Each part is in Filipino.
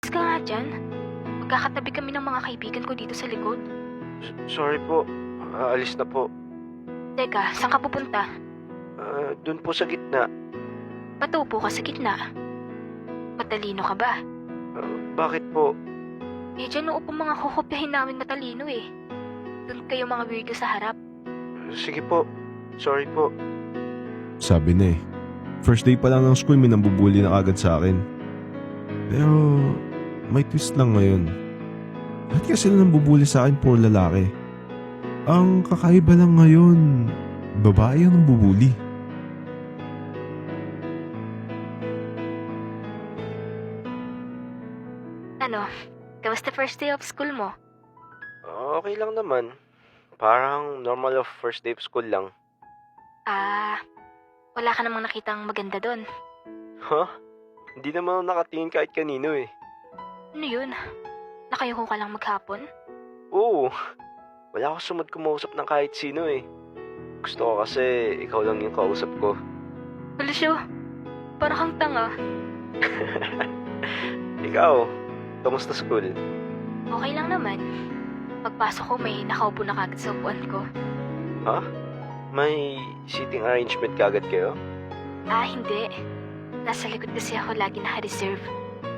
Umalis ka nga dyan. Magkakatabi kami ng mga kaibigan ko dito sa likod. Sorry po. Aalis na po. Teka, saan ka pupunta? Doon po sa gitna. Patupo ka sa gitna. Matalino ka ba? Bakit po? Eh, dyan uupo mga kokopyahin namin matalino eh. Doon kayo mga weirdo sa harap. Sige po. Sorry po. Sabi na eh. First day pa lang ng school may nambubuli na agad sa akin. Pero may twist lang ngayon. Bakit kasi sila nambubuli sa akin puro lalaki? Ang kakaiba lang ngayon, babae ang nambubuli. Ano? Kamusta first day of school mo? Okay lang naman. Parang normal of first day of school lang. Wala ka namang nakitang maganda doon. Ha? Hindi naman ako nakatingin kahit kanino eh. Ano yun? Nakayuko ka lang maghapon? Oo. Wala ako sumad kumausap ng kahit sino eh. Gusto ko kasi ikaw lang yung kausap ko. Wala siya. Para kang tanga. Ikaw, kamusta school? Okay lang naman. Pagpasok ko may nakaupo na kagad sa upuan ko. Ha? May seating arrangement kagad kayo? Hindi. Nasa likod kasi ako lagi naka-reserve.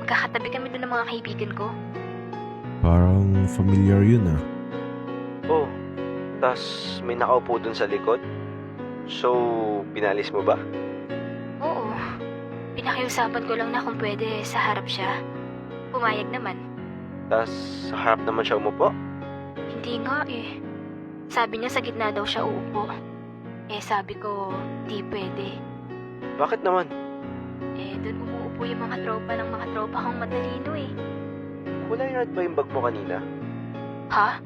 Magkakatabi kami doon ng mga kaibigan ko. Parang familiar yun ah. Oh, tas may nakaupo dun sa likod? So, pinalis mo ba? Oo. Pinakiusapan ko lang na kung pwede sa harap siya. Pumayag naman. Tas sa harap naman siya umupo? Hindi nga eh. Sabi niya sa gitna daw siya uupo. Eh sabi ko, di pwede. Bakit naman? Eh doon umuupo yung mga tropa ng mga tropa kong matalino eh. Kulay red ba yung bag mo kanina? Ha?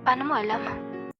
Paano mo alam?